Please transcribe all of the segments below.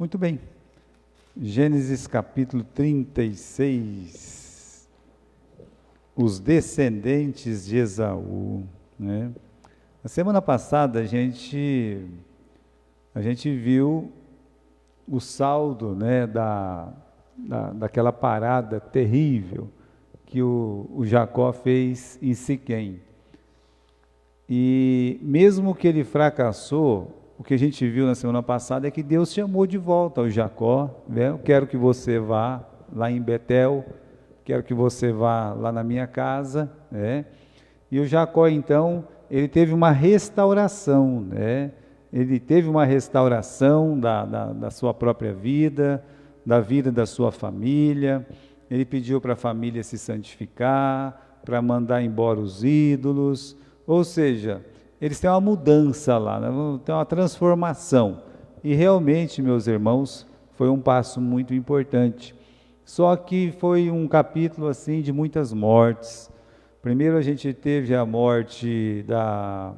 Muito bem. Gênesis capítulo 36. Os descendentes de Esaú, né? Na semana passada a gente viu o saldo, né, daquela parada terrível que o Jacó fez em Siquém. E mesmo que ele fracassou, o que a gente viu na semana passada é que Deus chamou de volta o Jacó, né? Eu quero que você vá lá em Betel, quero que você vá lá na minha casa, né? E o Jacó, então, ele teve uma restauração, né? Ele teve uma restauração da sua própria vida, da vida da sua família. Ele pediu para a família se santificar, para mandar embora os ídolos. Ou seja, eles têm uma mudança lá, né? Tem uma transformação. E realmente, meus irmãos, foi um passo muito importante. Só que foi um capítulo assim de muitas mortes. Primeiro a gente teve a morte da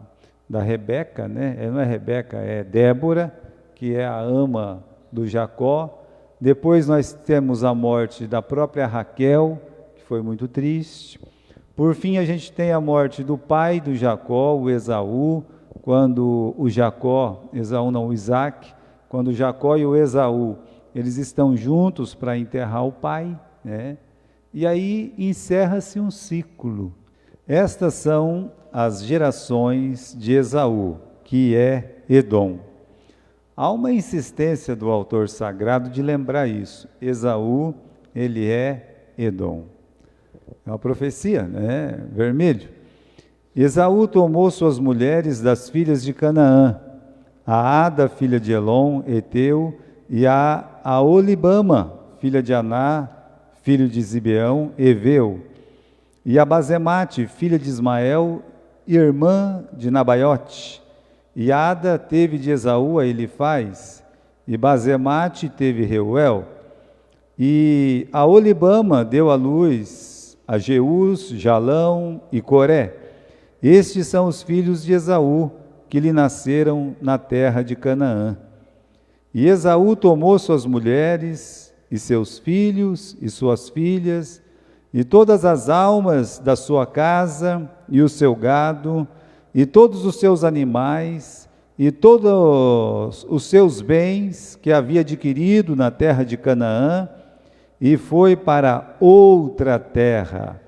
Rebeca, né? Não é Rebeca, é Débora, que é a ama do Jacó. Depois nós temos a morte da própria Raquel, que foi muito triste. Por fim, a gente tem a morte do pai do Jacó, o Esaú, quando o Jacó, Esaú não, o Isaac, quando o Jacó e o Esaú, eles estão juntos para enterrar o pai, né? E aí encerra-se um ciclo. Estas são as gerações de Esaú, que é Edom. Há uma insistência do autor sagrado de lembrar isso. Esaú, ele é Edom. É uma profecia, né? Vermelho. Esaú tomou suas mulheres das filhas de Canaã, a Ada, filha de Elon, Eteu, e a Olibama, filha de Aná, filho de Zibeão, Eveu, e a Bazemate, filha de Ismael, irmã de Nabaiote. E Ada teve de Esaú a Elifaz, e Bazemate teve Reuel, e a Olibama deu à luz a Jeús, Jalão e Coré. Estes são os filhos de Esaú, que lhe nasceram na terra de Canaã. E Esaú tomou suas mulheres, e seus filhos, e suas filhas, e todas as almas da sua casa, e o seu gado, e todos os seus animais, e todos os seus bens que havia adquirido na terra de Canaã, e foi para outra terra,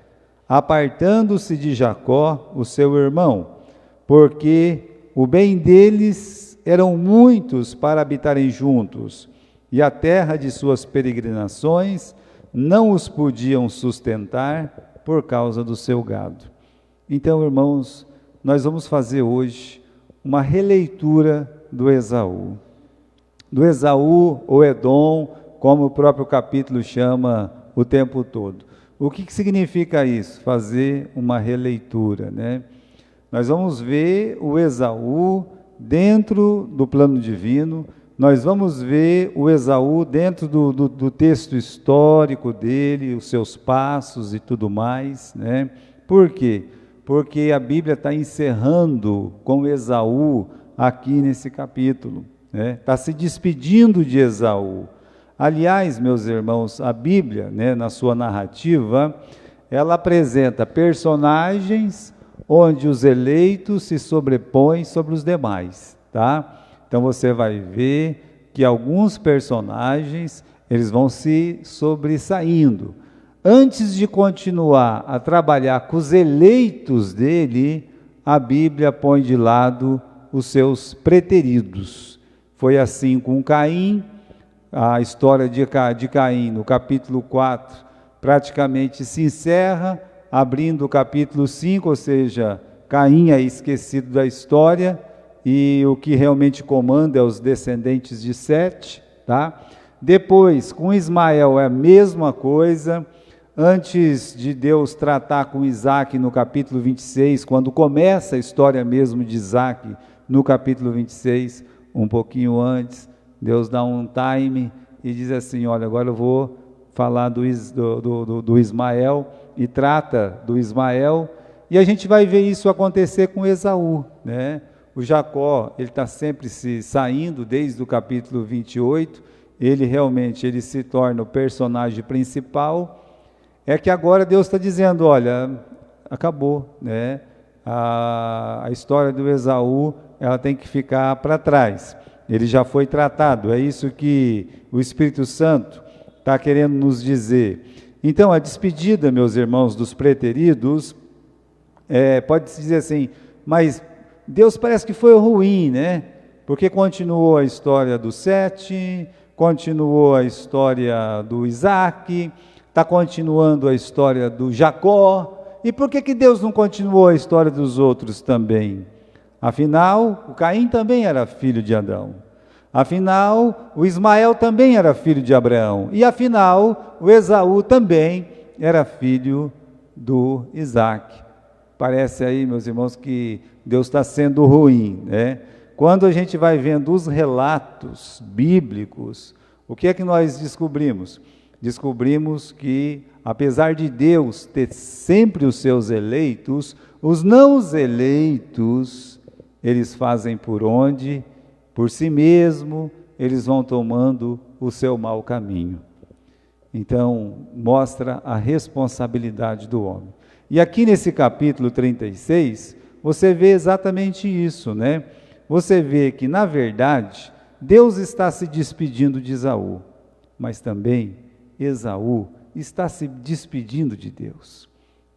apartando-se de Jacó, o seu irmão, porque o bem deles eram muitos para habitarem juntos, e a terra de suas peregrinações não os podiam sustentar por causa do seu gado. Então, irmãos, nós vamos fazer hoje uma releitura do Esaú. Do Esaú, ou Edom, como o próprio capítulo chama o tempo todo. O que significa isso? Fazer uma releitura, né? Nós vamos ver o Esaú dentro do plano divino, nós vamos ver o Esaú dentro do texto histórico dele, os seus passos e tudo mais, né? Por quê? Porque a Bíblia está encerrando com Esaú aqui nesse capítulo, né? Está se despedindo de Esaú. Aliás, meus irmãos, a Bíblia, né, na sua narrativa, ela apresenta personagens onde os eleitos se sobrepõem sobre os demais, tá? Então você vai ver que alguns personagens, eles vão se sobressaindo. Antes de continuar a trabalhar com os eleitos dele, a Bíblia põe de lado os seus preteridos. Foi assim com Caim. A história de Caim, no capítulo 4, praticamente se encerra, abrindo o capítulo 5, ou seja, Caim é esquecido da história, e o que realmente comanda é os descendentes de Sete, tá? Depois, com Ismael é a mesma coisa. Antes de Deus tratar com Isaac no capítulo 26, quando começa a história mesmo de Isaac, no capítulo 26, um pouquinho antes, Deus dá um time e diz assim, olha, agora eu vou falar do Ismael, e trata do Ismael, e a gente vai ver isso acontecer com Esaú, né? O Jacó, ele está sempre se saindo, desde o capítulo 28, ele realmente ele se torna o personagem principal, é que agora Deus está dizendo, olha, acabou, né? A história do Esaú, ela tem que ficar para trás, ele já foi tratado, é isso que o Espírito Santo está querendo nos dizer. Então, a despedida, meus irmãos, dos preteridos, pode-se dizer assim, mas Deus parece que foi ruim, né? Porque continuou a história do Sete, continuou a história do Isaac, está continuando a história do Jacó, e por que Deus não continuou a história dos outros também? Afinal, o Caim também era filho de Adão. Afinal, o Ismael também era filho de Abraão. E afinal, o Esaú também era filho do Isaac. Parece aí, meus irmãos, que Deus está sendo ruim, né? Quando a gente vai vendo os relatos bíblicos, o que é que nós descobrimos? Descobrimos que, apesar de Deus ter sempre os seus eleitos, os não eleitos, eles fazem por onde? Por si mesmo, eles vão tomando o seu mau caminho. Então, mostra a responsabilidade do homem. E aqui nesse capítulo 36, você vê exatamente isso, né? Você vê que, na verdade, Deus está se despedindo de Esaú, mas também Esaú está se despedindo de Deus.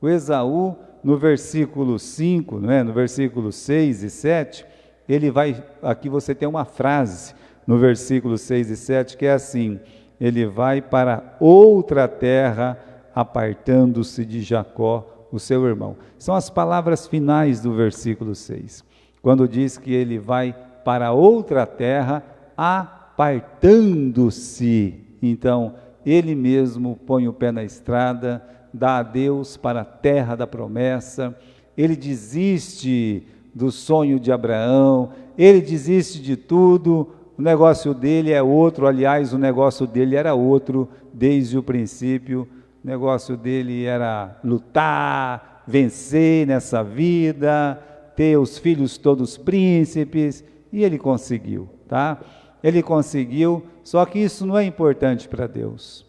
O Esaú, no versículo 5, né, no versículo 6 e 7, ele vai, aqui você tem uma frase, no versículo 6 e 7, que é assim, ele vai para outra terra, apartando-se de Jacó, o seu irmão. São as palavras finais do versículo 6, quando diz que ele vai para outra terra, apartando-se. Então, ele mesmo põe o pé na estrada, dá adeus para a terra da promessa, ele desiste do sonho de Abraão, ele desiste de tudo, o negócio dele é outro, aliás, o negócio dele era outro desde o princípio, o negócio dele era lutar, vencer nessa vida, ter os filhos todos príncipes, e ele conseguiu, tá? Ele conseguiu, só que isso não é importante para Deus.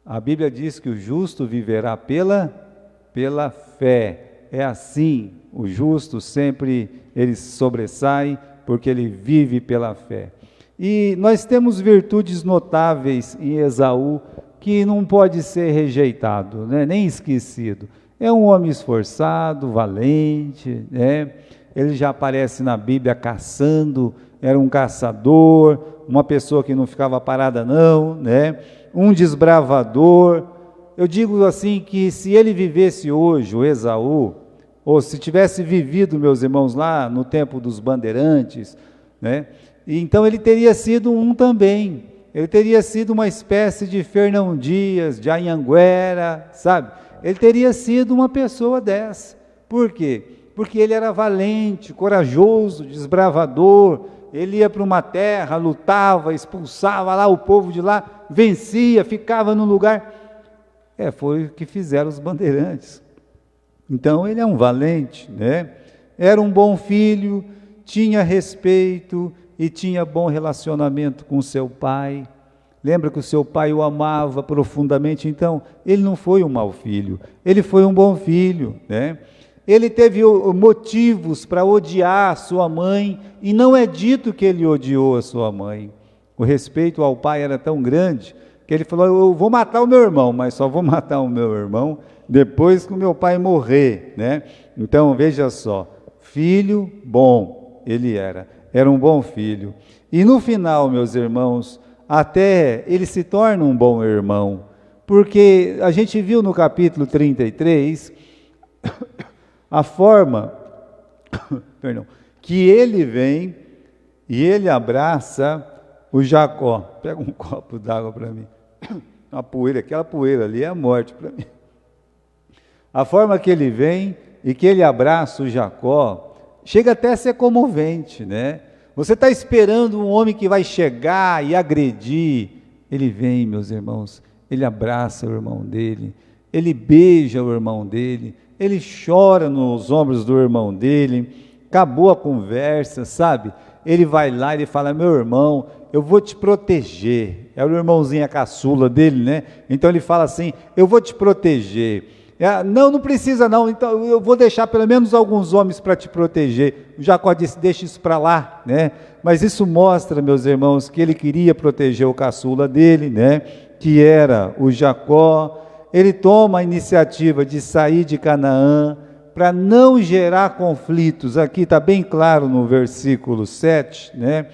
A Bíblia diz que o justo viverá pela fé. É assim, o justo sempre ele sobressai, porque ele vive pela fé. E nós temos virtudes notáveis em Esaú, que não pode ser rejeitado, né? Nem esquecido. É um homem esforçado, valente, né? Ele já aparece na Bíblia caçando, era um caçador, uma pessoa que não ficava parada não, né? Um desbravador. Eu digo assim que se ele vivesse hoje, o Esaú, ou se tivesse vivido, meus irmãos, lá no tempo dos bandeirantes, né? Então ele teria sido um também, ele teria sido uma espécie de Fernão Dias, de Anhanguera, sabe? Ele teria sido uma pessoa dessa. Por quê? Porque ele era valente, corajoso, desbravador, ele ia para uma terra, lutava, expulsava lá o povo de lá, vencia, ficava no lugar. Foi o que fizeram os bandeirantes. Então ele é um valente, né? Era um bom filho, tinha respeito e tinha bom relacionamento com seu pai. Lembra que o seu pai o amava profundamente, então ele não foi um mau filho, ele foi um bom filho, né? Ele teve motivos para odiar sua mãe, e não é dito que ele odiou a sua mãe. O respeito ao pai era tão grande, que ele falou, eu vou matar o meu irmão, mas só vou matar o meu irmão depois que o meu pai morrer, né? Então, veja só, filho bom ele era um bom filho. E no final, meus irmãos, até ele se torna um bom irmão, porque a gente viu no capítulo 33, a forma, que ele vem e ele abraça o Jacó. Pega um copo d'água para mim. Uma poeira, aquela poeira ali é a morte para mim. A forma que ele vem e que ele abraça o Jacó, chega até a ser comovente, né? Você está esperando um homem que vai chegar e agredir. Ele vem, meus irmãos, ele abraça o irmão dele, ele beija o irmão dele, ele chora nos ombros do irmão dele, acabou a conversa, sabe? ele vai lá e ele fala: meu irmão, eu vou te proteger. É o irmãozinho, a caçula dele, né? Então ele fala assim: eu vou te proteger. Não, não precisa não, então eu vou deixar pelo menos alguns homens para te proteger. O Jacó disse: deixa isso para lá, né? Mas isso mostra, meus irmãos, que ele queria proteger o caçula dele, né? Que era o Jacó. Ele toma a iniciativa de sair de Canaã para não gerar conflitos. Aqui está bem claro no versículo 7, né?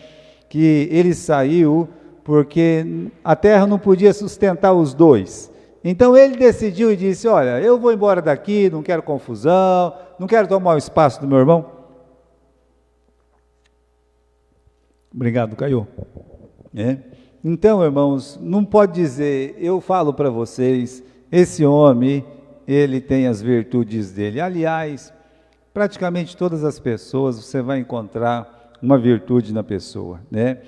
Que ele saiu porque a terra não podia sustentar os dois. Então ele decidiu e disse: olha, eu vou embora daqui, não quero confusão, não quero tomar o espaço do meu irmão. Obrigado, Caio. Então, irmãos, não pode dizer, eu falo para vocês, esse homem, ele tem as virtudes dele. Aliás, praticamente todas as pessoas você vai encontrar uma virtude na pessoa, né?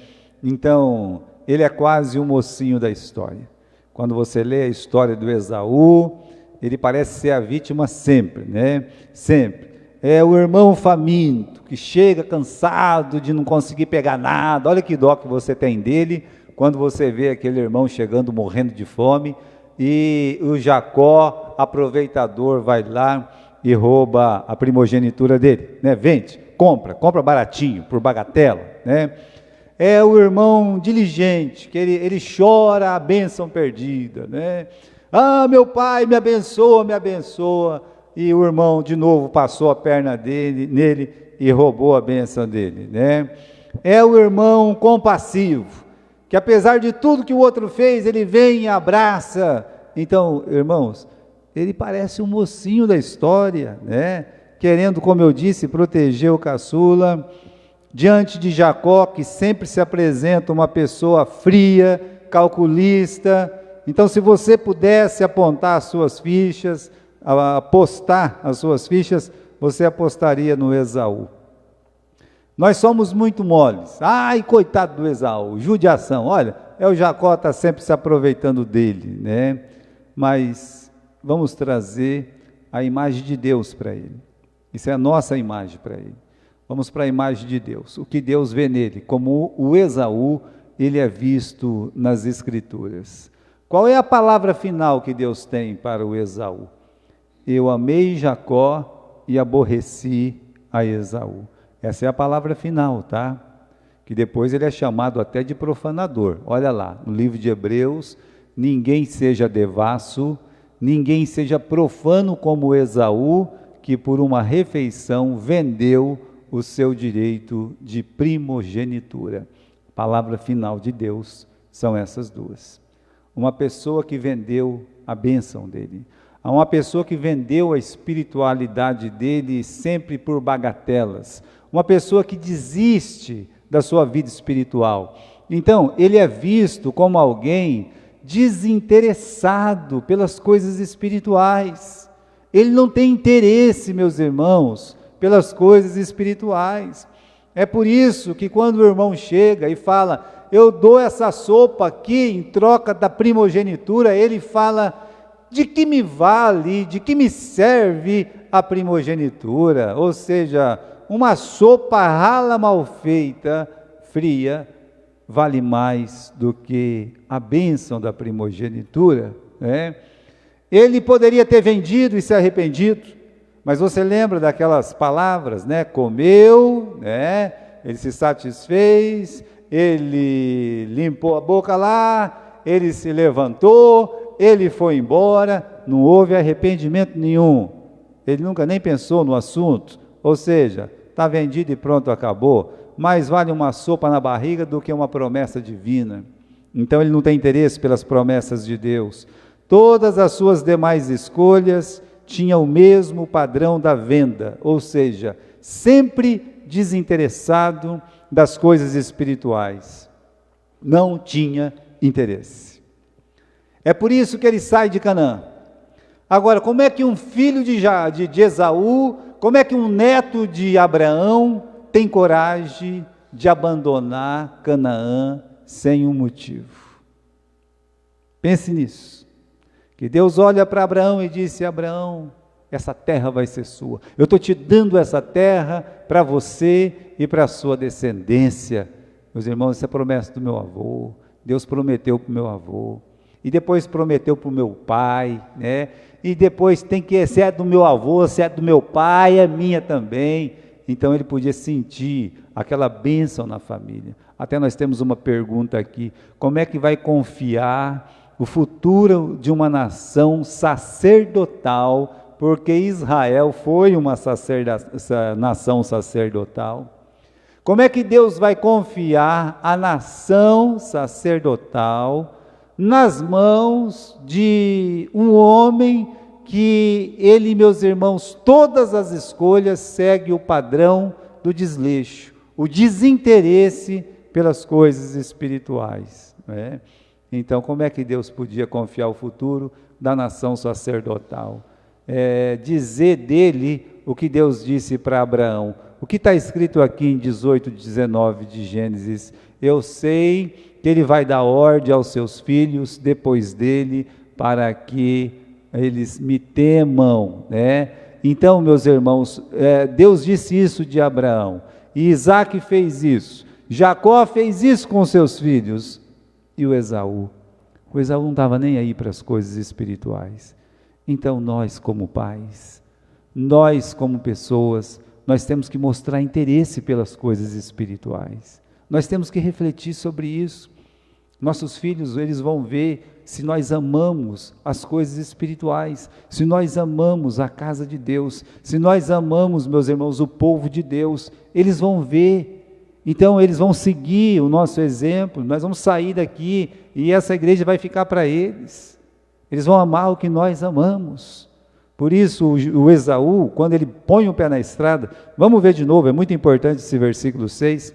Então, ele é quase um mocinho da história. Quando você lê a história do Esaú, ele parece ser a vítima sempre, né? Sempre. É o irmão faminto, que chega cansado de não conseguir pegar nada. Olha que dó que você tem dele, quando você vê aquele irmão chegando morrendo de fome, e o Jacó, aproveitador, vai lá e rouba a primogenitura dele, né? Vende, compra baratinho, por bagatela, né? É o irmão diligente, que ele chora a bênção perdida, né? Ah, meu pai, me abençoa, me abençoa. E o irmão de novo passou a perna nele e roubou a bênção dele, né? É o irmão compassivo, que apesar de tudo que o outro fez, ele vem e abraça. Então, irmãos, ele parece um mocinho da história, né? Querendo, como eu disse, proteger o caçula. Diante de Jacó, que sempre se apresenta uma pessoa fria, calculista. Então, se você pudesse apontar as suas fichas, apostar as suas fichas, você apostaria no Esaú. Nós somos muito moles. Ai, coitado do Esaú, judiação. Olha, o Jacó está sempre se aproveitando dele, né? Mas vamos trazer a imagem de Deus para ele. Isso é a nossa imagem para ele. Vamos para a imagem de Deus, o que Deus vê nele, como o Esaú, ele é visto nas Escrituras. Qual é a palavra final que Deus tem para o Esaú? Eu amei Jacó e aborreci a Esaú. Essa é a palavra final, tá? Que depois ele é chamado até de profanador. Olha lá, no livro de Hebreus: ninguém seja devasso, ninguém seja profano como Esaú, que por uma refeição vendeu o seu direito de primogenitura. A palavra final de Deus são essas duas. Uma pessoa que vendeu a bênção dele, uma pessoa que vendeu a espiritualidade dele sempre por bagatelas, uma pessoa que desiste da sua vida espiritual. Então, ele é visto como alguém desinteressado pelas coisas espirituais. Ele não tem interesse, meus irmãos, pelas coisas espirituais. É por isso que quando o irmão chega e fala: eu dou essa sopa aqui em troca da primogenitura, ele fala: de que me vale, de que me serve a primogenitura? Ou seja, uma sopa rala mal feita, fria, vale mais do que a bênção da primogenitura, né? Ele poderia ter vendido e se arrependido, mas você lembra daquelas palavras, né? Comeu, né? Ele se satisfez, ele limpou a boca lá, ele se levantou, ele foi embora, não houve arrependimento nenhum. Ele nunca nem pensou no assunto, ou seja, está vendido e pronto, acabou. Mais vale uma sopa na barriga do que uma promessa divina. Então ele não tem interesse pelas promessas de Deus. Todas as suas demais escolhas tinham o mesmo padrão da venda, ou seja, sempre desinteressado das coisas espirituais. Não tinha interesse. É por isso que ele sai de Canaã. Agora, como é que um filho de Esaú, como é que um neto de Abraão tem coragem de abandonar Canaã sem um motivo? Pense nisso. Que Deus olha para Abraão e disse: Abraão, essa terra vai ser sua. Eu estou te dando essa terra para você e para a sua descendência. Meus irmãos, essa é a promessa do meu avô. Deus prometeu para o meu avô, e depois prometeu para o meu pai, né? E depois tem que, se é do meu avô, se é do meu pai, é minha também. Então ele podia sentir aquela bênção na família. Até nós temos uma pergunta aqui: como é que vai confiar o futuro de uma nação sacerdotal, porque Israel foi uma nação sacerdotal? Como é que Deus vai confiar a nação sacerdotal nas mãos de um homem que ele, meus irmãos, todas as escolhas segue o padrão do desleixo, o desinteresse pelas coisas espirituais, né? Então, como é que Deus podia confiar o futuro da nação sacerdotal? Dizer dele o que Deus disse para Abraão. O que está escrito aqui em 18:19 de Gênesis: eu sei que ele vai dar ordem aos seus filhos depois dele, para que eles me temam, né? Então, meus irmãos, Deus disse isso de Abraão, e Isaac fez isso, Jacó fez isso com seus filhos, e o Esaú não estava nem aí para as coisas espirituais. Então nós como pais, nós como pessoas, nós temos que mostrar interesse pelas coisas espirituais, nós temos que refletir sobre isso. Nossos filhos, eles vão ver se nós amamos as coisas espirituais, se nós amamos a casa de Deus, se nós amamos, meus irmãos, o povo de Deus, eles vão ver. Então eles vão seguir o nosso exemplo, nós vamos sair daqui e essa igreja vai ficar para eles. Eles vão amar o que nós amamos. Por isso o Esaú, quando ele põe o pé na estrada, vamos ver de novo, é muito importante esse versículo 6,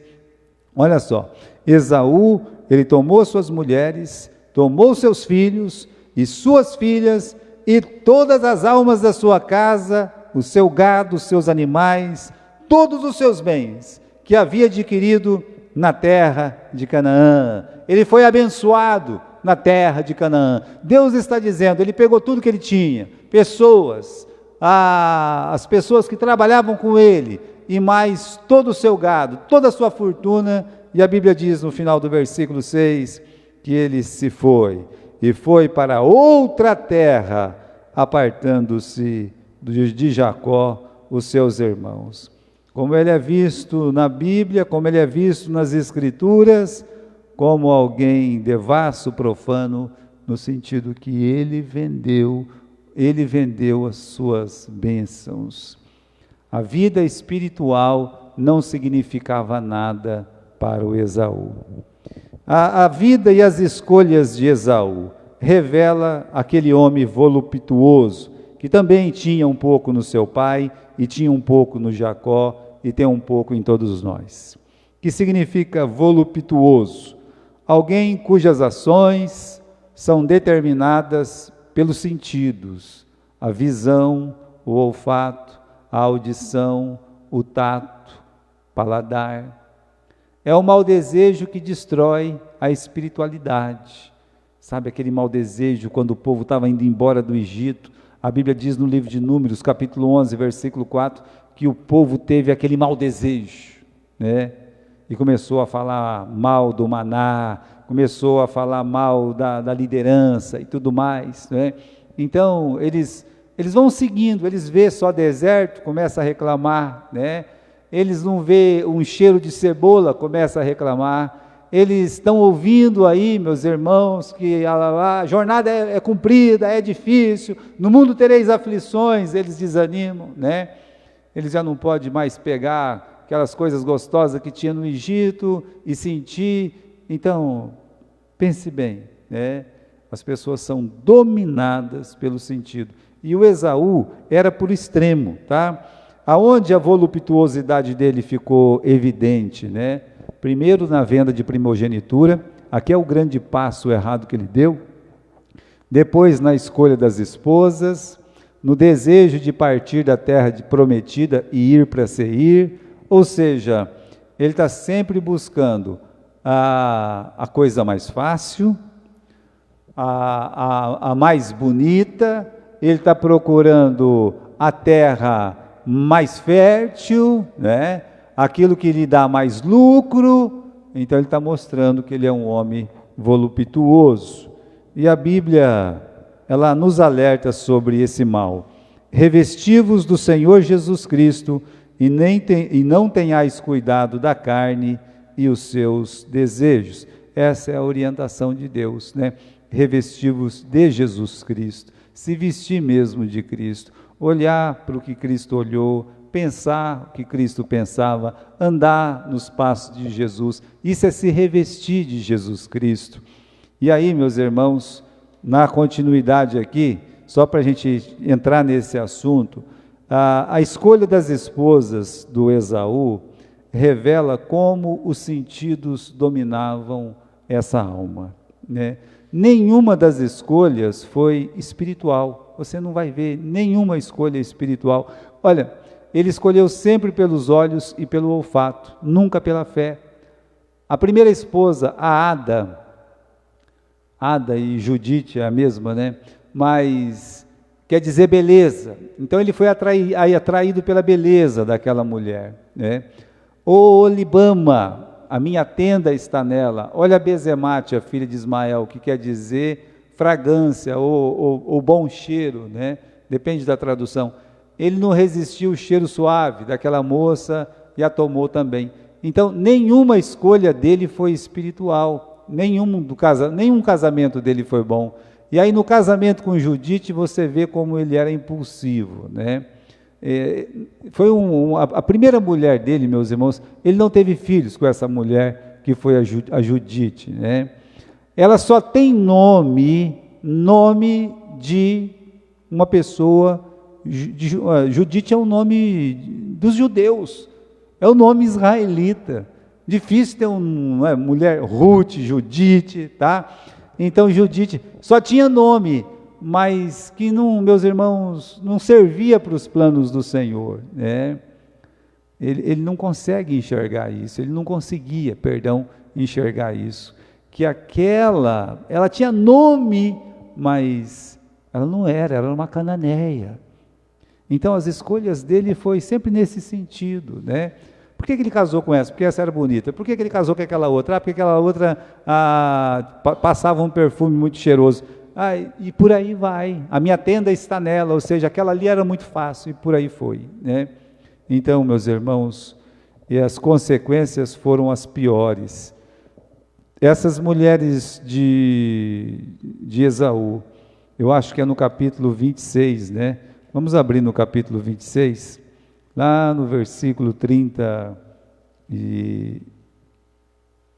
olha só, Esaú, ele tomou suas mulheres, tomou seus filhos e suas filhas e todas as almas da sua casa, o seu gado, os seus animais, todos os seus bens, que havia adquirido na terra de Canaã. Ele foi abençoado na terra de Canaã. Deus está dizendo, ele pegou tudo que ele tinha, pessoas, as pessoas que trabalhavam com ele, e mais todo o seu gado, toda a sua fortuna, e a Bíblia diz no final do versículo 6, que ele se foi, e foi para outra terra, apartando-se de Jacó, os seus irmãos. Como ele é visto na Bíblia, como ele é visto nas Escrituras, como alguém devasso, profano, no sentido que ele vendeu as suas bênçãos. A vida espiritual não significava nada para o Esaú. A vida e as escolhas de Esaú revela aquele homem voluptuoso, que também tinha um pouco no seu pai, e tinha um pouco no Jacó, e tem um pouco em todos nós. Que significa voluptuoso? Alguém cujas ações são determinadas pelos sentidos, a visão, o olfato, a audição, o tato, paladar. É o mau desejo que destrói a espiritualidade. Sabe aquele mau desejo quando o povo estava indo embora do Egito? A Bíblia diz no livro de Números, capítulo 11, versículo 4, que o povo teve aquele mau desejo, né? E começou a falar mal do maná, começou a falar mal da liderança e tudo mais, né? Então, eles vão seguindo, eles vê só deserto, começa a reclamar, né? Eles não vê um cheiro de cebola, começa a reclamar. Eles estão ouvindo aí, meus irmãos, que a jornada é comprida, é difícil, no mundo tereis aflições, eles desanimam, né? Eles já não podem mais pegar aquelas coisas gostosas que tinha no Egito e sentir. Então, pense bem, né? As pessoas são dominadas pelo sentido. E o Esaú era por extremo, tá? Aonde a voluptuosidade dele ficou evidente, né? Primeiro na venda de primogenitura, aqui é o grande passo errado que ele deu. Depois na escolha das esposas, no desejo de partir da terra prometida e ir para Seir, ou seja, ele está sempre buscando a coisa mais fácil, a mais bonita, ele está procurando a terra mais fértil, né? Aquilo que lhe dá mais lucro. Então ele está mostrando que ele é um homem voluptuoso. E a Bíblia, ela nos alerta sobre esse mal. Revesti-vos do Senhor Jesus Cristo e não tenhais cuidado da carne e os seus desejos. Essa é a orientação de Deus, né? Revesti-vos de Jesus Cristo, se vestir mesmo de Cristo, olhar para o que Cristo olhou, pensar o que Cristo pensava, andar nos passos de Jesus. Isso é se revestir de Jesus Cristo. E aí, meus irmãos, na continuidade aqui, só para a gente entrar nesse assunto, a escolha das esposas do Esaú revela como os sentidos dominavam essa alma, né? Nenhuma das escolhas foi espiritual. Você não vai ver nenhuma escolha espiritual. Olha, ele escolheu sempre pelos olhos e pelo olfato, nunca pela fé. A primeira esposa, a Ada e Judite é a mesma, né? Mas quer dizer beleza. Então ele foi atraído pela beleza daquela mulher, né? O Olibama, a minha tenda está nela. Olha a Bezemate, a filha de Ismael, que quer dizer fragrância ou bom cheiro, né? Depende da tradução. Ele não resistiu ao cheiro suave daquela moça e a tomou também. Então, nenhuma escolha dele foi espiritual, nenhum casamento dele foi bom. E aí, no casamento com Judite, você vê como ele era impulsivo, né? Foi a primeira mulher dele, meus irmãos. Ele não teve filhos com essa mulher que foi a Judite, né? Ela só tem nome de uma pessoa. Judite é o nome dos judeus, é o nome israelita. Difícil ter uma mulher, Ruth, Judite, tá? Então Judite só tinha nome, mas que não, meus irmãos, não servia para os planos do Senhor, né? Ele não consegue enxergar isso, ele não conseguia, enxergar isso, que ela tinha nome, mas ela não era uma cananeia. Então as escolhas dele foi sempre nesse sentido, né? Por que ele casou com essa? Porque essa era bonita. Por que ele casou com aquela outra? Porque aquela outra passava um perfume muito cheiroso. E por aí vai. A minha tenda está nela, ou seja, aquela ali era muito fácil, e por aí foi, né? Então, meus irmãos, e as consequências foram as piores. Essas mulheres de Esaú, eu acho que é no capítulo 26, né? Vamos abrir no capítulo 26, lá no versículo 30 e...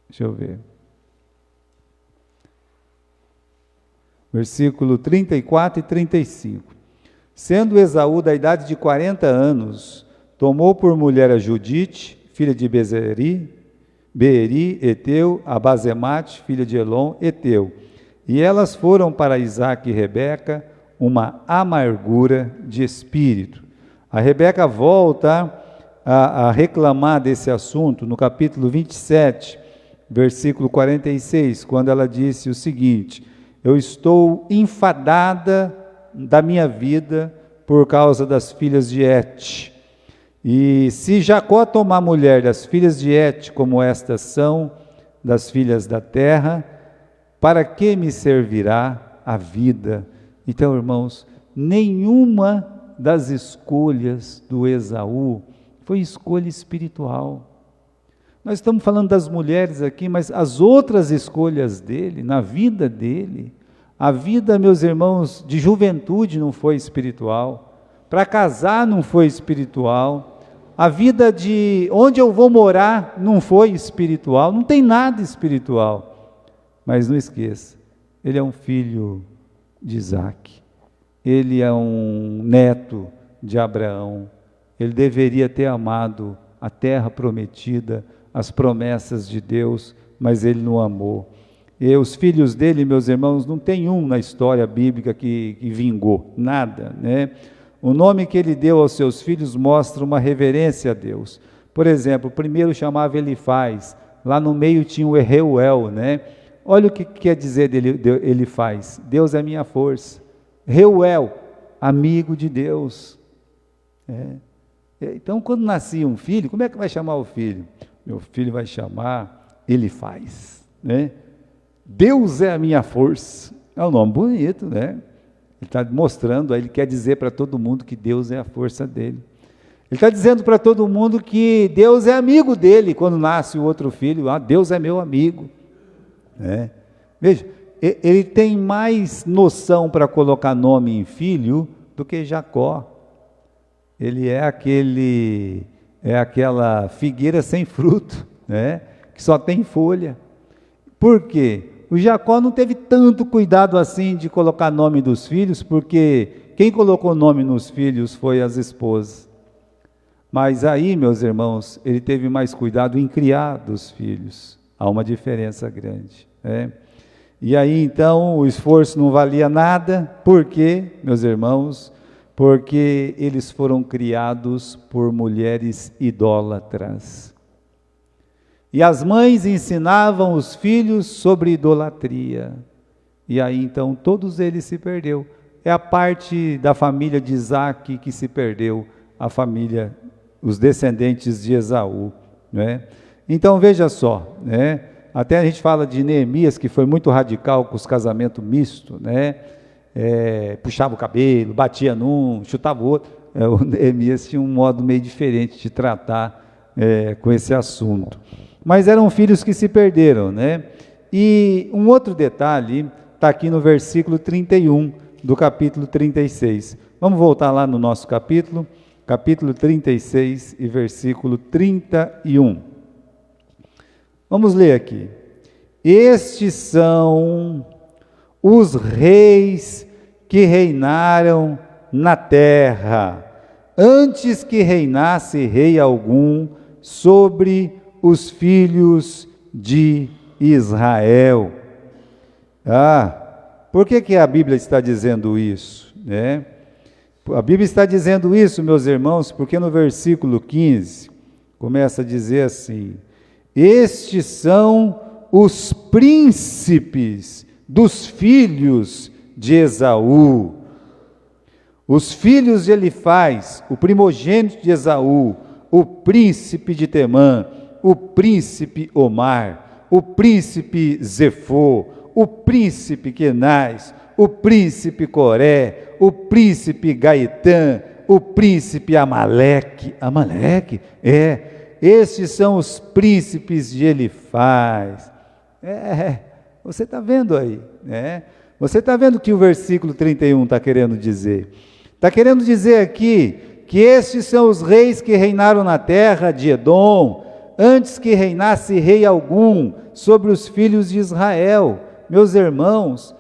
deixa eu ver. Versículo 34 e 35. Sendo Esaú da idade de 40 anos, tomou por mulher a Judite, filha de Beeri, Eteu, a Bazemate, filha de Elon, Eteu. E elas foram para Isaque e Rebeca uma amargura de espírito. A Rebeca volta a reclamar desse assunto no capítulo 27, versículo 46, quando ela disse o seguinte: eu estou enfadada da minha vida por causa das filhas de Et. E se Jacó tomar mulher das filhas de Et, como estas são das filhas da terra, para que me servirá a vida? Então, irmãos, nenhuma das escolhas do Esaú foi escolha espiritual. Nós estamos falando das mulheres aqui, mas as outras escolhas dele, na vida dele, a vida, meus irmãos, de juventude não foi espiritual, para casar não foi espiritual, a vida de onde eu vou morar não foi espiritual, não tem nada espiritual. Mas não esqueça, ele é um filho de Isaque, ele é um neto de Abraão, ele deveria ter amado a terra prometida, as promessas de Deus, mas ele não amou. E os filhos dele, meus irmãos, não tem um na história bíblica que vingou, nada, né? O nome que ele deu aos seus filhos mostra uma reverência a Deus. Por exemplo, o primeiro chamava Elifaz, lá no meio tinha o Reuel, né? Olha o que quer dizer Elifaz: Deus é minha força. Reuel, amigo de Deus. Então, quando nascia um filho, como é que vai chamar o filho? Meu filho vai chamar Ele Faz, né? Deus é a minha força. É um nome bonito, né? Ele está mostrando, ele quer dizer para todo mundo que Deus é a força dele. Ele está dizendo para todo mundo que Deus é amigo dele. Quando nasce o outro filho, Deus é meu amigo. Veja, ele tem mais noção para colocar nome em filho do que Jacó. Ele é aquela figueira sem fruto, né? Que só tem folha. Por quê? O Jacó não teve tanto cuidado assim de colocar nome dos filhos, porque quem colocou nome nos filhos foi as esposas. Mas aí, meus irmãos, ele teve mais cuidado em criar dos filhos. Há uma diferença grande, né? E aí, então, o esforço não valia nada. Por quê, meus irmãos? Porque eles foram criados por mulheres idólatras. E as mães ensinavam os filhos sobre idolatria. E aí, então, todos eles se perdeu. É a parte da família de Isaac que se perdeu, a família, os descendentes de Esaú, né? Então, veja só, né? Até a gente fala de Neemias, que foi muito radical com os casamentos mistos, né? Puxava o cabelo, batia num, chutava o outro. O Neemias tinha um modo meio diferente de tratar com esse assunto. Mas eram filhos que se perderam, né? E um outro detalhe está aqui no versículo 31 do capítulo 36. Vamos voltar lá no nosso capítulo 36 e versículo 31. Vamos ler aqui. Estes são os reis que reinaram na terra, antes que reinasse rei algum sobre os filhos de Israel. Por que a Bíblia está dizendo isso, né? A Bíblia está dizendo isso, meus irmãos, porque no versículo 15, começa a dizer assim: estes são os príncipes dos filhos de Esaú. Os filhos de Elifaz, o primogênito de Esaú, o príncipe de Temã, o príncipe Omar, o príncipe Zefô, o príncipe Kenaz, o príncipe Coré, o príncipe Gaitã, o príncipe Amaleque. Amaleque? Estes são os príncipes de Elifaz. Você está vendo aí, né? Você está vendo o que o versículo 31 está querendo dizer? Está querendo dizer aqui que estes são os reis que reinaram na terra de Edom, antes que reinasse rei algum sobre os filhos de Israel. Meus irmãos,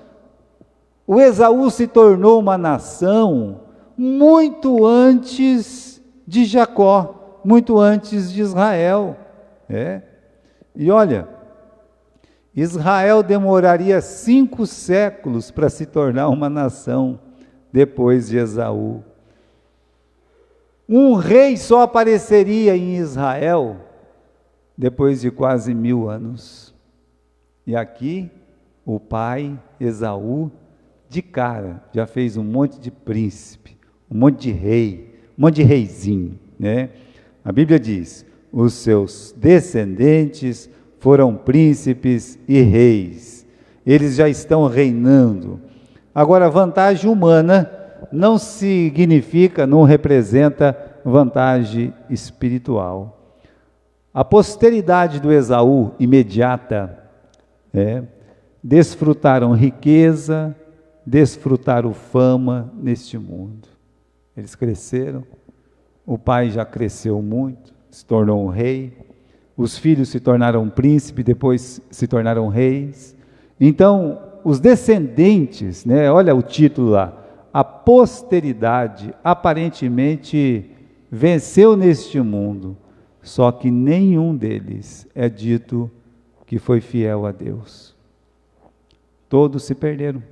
o Esaú se tornou uma nação muito antes de Jacó, muito antes de Israel. E olha, Israel demoraria 5 séculos para se tornar uma nação depois de Esaú. Um rei só apareceria em Israel depois de quase 1000 anos. E aqui, o pai, Esaú, de cara, já fez um monte de príncipe, um monte de rei, um monte de reizinho, né? A Bíblia diz: os seus descendentes foram príncipes e reis. Eles já estão reinando. Agora, a vantagem humana não significa, não representa vantagem espiritual. A posteridade do Esaú imediata desfrutaram riqueza, desfrutaram fama neste mundo. Eles cresceram, o pai já cresceu muito, se tornou um rei, os filhos se tornaram príncipes, depois se tornaram reis. Então, os descendentes, olha o título lá, a posteridade aparentemente venceu neste mundo, só que nenhum deles é dito que foi fiel a Deus. Todos se perderam,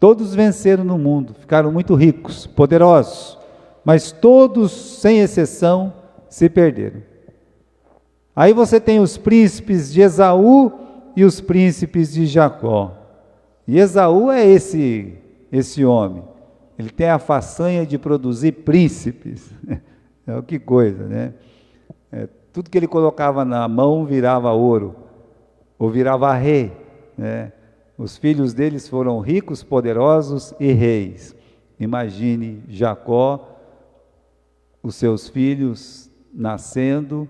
todos venceram no mundo, ficaram muito ricos, poderosos, mas todos, sem exceção, se perderam. Aí você tem os príncipes de Esaú e os príncipes de Jacó. E Esaú é esse homem. ele tem a façanha de produzir príncipes. Que coisa, né? Tudo que ele colocava na mão virava ouro, ou virava rei, né? Os filhos deles foram ricos, poderosos e reis. Imagine Jacó, os seus filhos nascendo,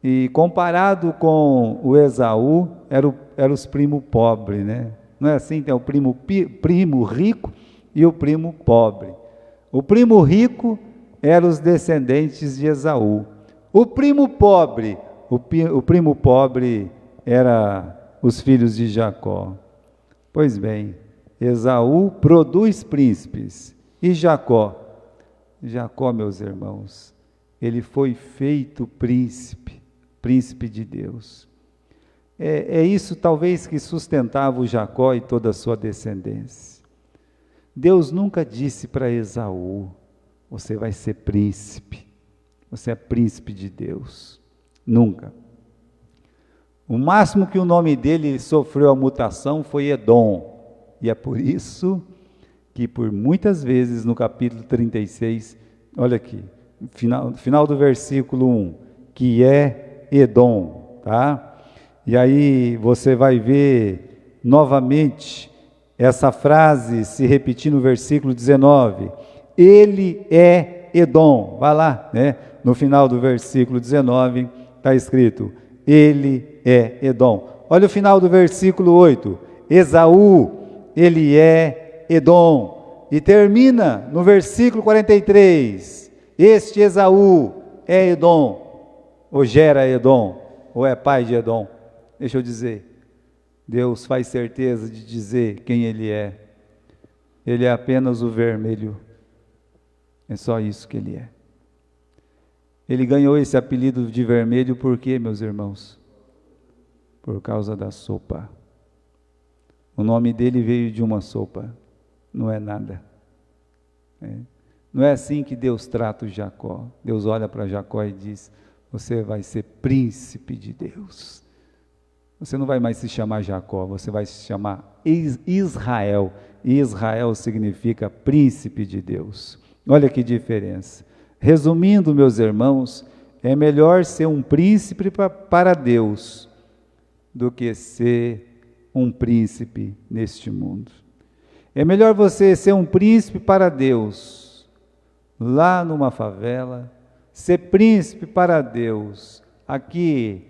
e comparado com o Esaú, era os primos pobres, né? Não é assim? Tem o primo rico e o primo pobre. O primo rico eram os descendentes de Esaú. O primo pobre era os filhos de Jacó. Pois bem, Esaú produz príncipes. E Jacó, meus irmãos, ele foi feito príncipe de Deus. É isso talvez que sustentava o Jacó e toda a sua descendência. Deus nunca disse para Esaú: você vai ser príncipe, você é príncipe de Deus. Nunca. O máximo que o nome dele sofreu a mutação foi Edom, e é por isso que por muitas vezes no capítulo 36, olha aqui, final do versículo 1, que é Edom, tá? E aí você vai ver novamente essa frase se repetir no versículo 19, ele é Edom, vai lá, né? No final do versículo 19 está escrito, ele é Edom. Olha o final do versículo 8, Esaú, ele é Edom. E termina no versículo 43, este Esaú é Edom, ou gera Edom, ou é pai de Edom. Deixa eu dizer, Deus faz certeza de dizer quem ele é apenas o vermelho, é só isso que ele é. Ele ganhou esse apelido de vermelho por quê, meus irmãos? Por causa da sopa. O nome dele veio de uma sopa, não é nada. Não é assim que Deus trata o Jacó. Deus olha para Jacó e diz, você vai ser príncipe de Deus. Você não vai mais se chamar Jacó, você vai se chamar Israel. E Israel significa príncipe de Deus. Olha que diferença. Resumindo, meus irmãos, é melhor ser um príncipe para Deus do que ser um príncipe neste mundo. É melhor você ser um príncipe para Deus lá numa favela, ser príncipe para Deus aqui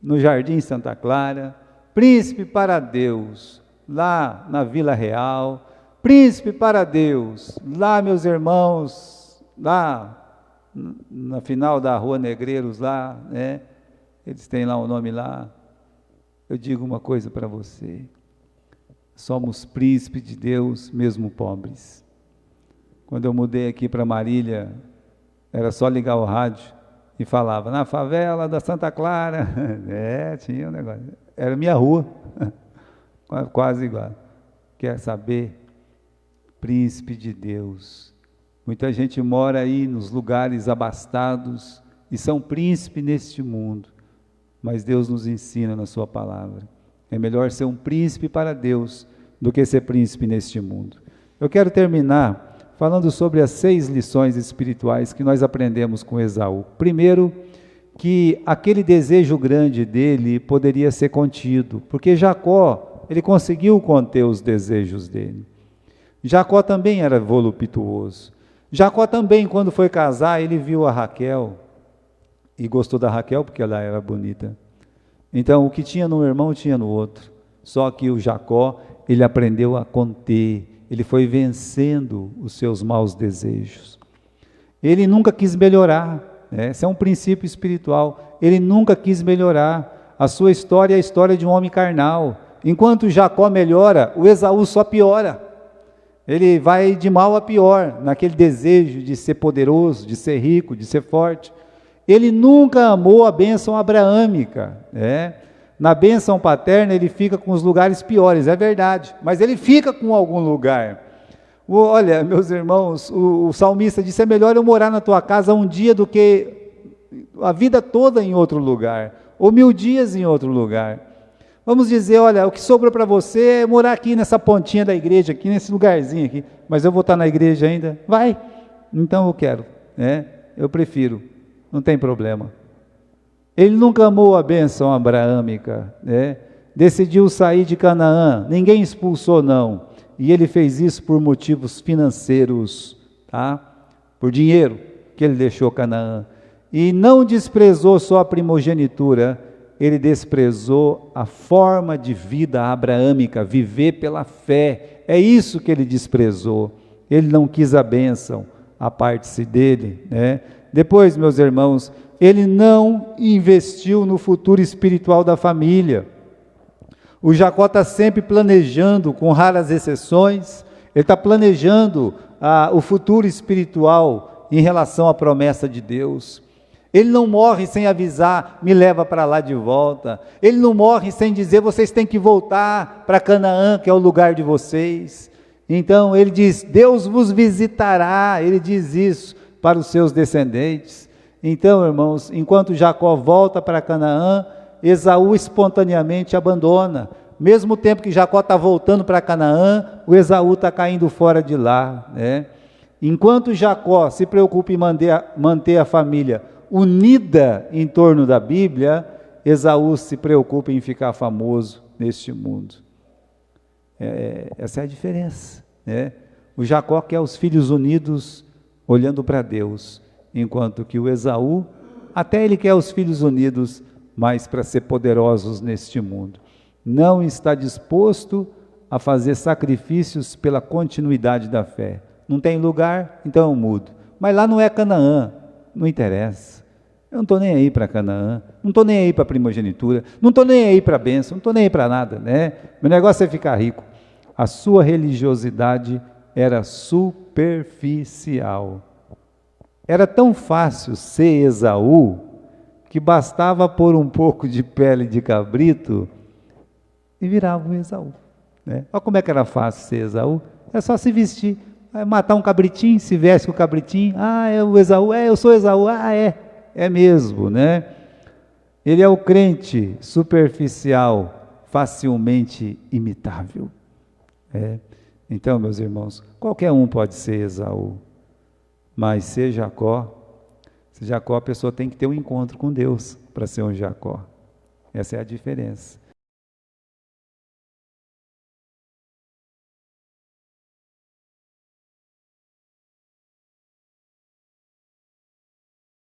no Jardim Santa Clara, príncipe para Deus lá na Vila Real, príncipe para Deus lá, meus irmãos, lá na final da Rua Negreiros lá, né? Eles têm lá o nome lá. Eu digo uma coisa para você, somos príncipes de Deus, mesmo pobres. Quando eu mudei aqui para Marília, era só ligar o rádio e falava, na favela da Santa Clara, tinha um negócio, era minha rua, quase igual. Quer saber? Príncipe de Deus. Muita gente mora aí nos lugares abastados e são príncipes neste mundo, mas Deus nos ensina na sua palavra. É melhor ser um príncipe para Deus do que ser príncipe neste mundo. Eu quero terminar falando sobre as 6 lições espirituais que nós aprendemos com Esaú. Primeiro, que aquele desejo grande dele poderia ser contido, porque Jacó, ele conseguiu conter os desejos dele. Jacó também era voluptuoso. Jacó também, quando foi casar, ele viu a Raquel e gostou da Raquel porque ela era bonita. Então, o que tinha no irmão, tinha no outro. Só que o Jacó, ele aprendeu a conter, ele foi vencendo os seus maus desejos. Ele nunca quis melhorar, né? Esse é um princípio espiritual. Ele nunca quis melhorar. A sua história é a história de um homem carnal. Enquanto Jacó melhora, o Esaú só piora. Ele vai de mal a pior, naquele desejo de ser poderoso, de ser rico, de ser forte. Ele nunca amou a bênção abraâmica, né? Na bênção paterna ele fica com os lugares piores, é verdade, mas ele fica com algum lugar. Olha, meus irmãos, o salmista disse, é melhor eu morar na tua casa um dia do que a vida toda em outro lugar, ou 1000 dias em outro lugar. Vamos dizer, olha, o que sobrou para você é morar aqui nessa pontinha da igreja, aqui nesse lugarzinho aqui, mas eu vou estar na igreja ainda? Vai, então eu quero, né? Eu prefiro, não tem problema. Ele nunca amou a bênção abraâmica, né? Decidiu sair de Canaã, ninguém expulsou não, e ele fez isso por motivos financeiros, tá? Por dinheiro que ele deixou Canaã, e não desprezou só a primogenitura, ele desprezou a forma de vida abraâmica, viver pela fé, é isso que ele desprezou, ele não quis a bênção, a parte dele, né? Depois, meus irmãos, ele não investiu no futuro espiritual da família. O Jacó está sempre planejando, com raras exceções, ele está planejando o futuro espiritual em relação à promessa de Deus. Ele não morre sem avisar, me leva para lá de volta. Ele não morre sem dizer, vocês têm que voltar para Canaã, que é o lugar de vocês. Então ele diz, Deus vos visitará, ele diz isso para os seus descendentes. Então, irmãos, enquanto Jacó volta para Canaã, Esaú espontaneamente abandona. Mesmo tempo que Jacó está voltando para Canaã, o Esaú está caindo fora de lá, né? Enquanto Jacó se preocupa em manter a família unida em torno da Bíblia, Esaú se preocupa em ficar famoso neste mundo. Essa é a diferença, né? O Jacó quer os filhos unidos olhando para Deus, enquanto que o Esaú, até ele quer os filhos unidos, mas para ser poderosos neste mundo. Não está disposto a fazer sacrifícios pela continuidade da fé. Não tem lugar, então eu mudo. Mas lá não é Canaã, não interessa. Eu não estou nem aí para Canaã, não estou nem aí para a primogenitura, não estou nem aí para a bênção, não estou nem aí para nada, né? Meu negócio é ficar rico. A sua religiosidade era superficial. Era tão fácil ser Esaú, que bastava pôr um pouco de pele de cabrito e virava um Esaú, né? Olha como é que era fácil ser Esaú, é só se vestir, matar um cabritinho, se veste com o cabritinho, é o Esaú, eu sou Esaú, é mesmo, né? Ele é o crente superficial, facilmente imitável. Então, meus irmãos, qualquer um pode ser Esaú, mas ser Jacó, a pessoa tem que ter um encontro com Deus para ser um Jacó. Essa é a diferença.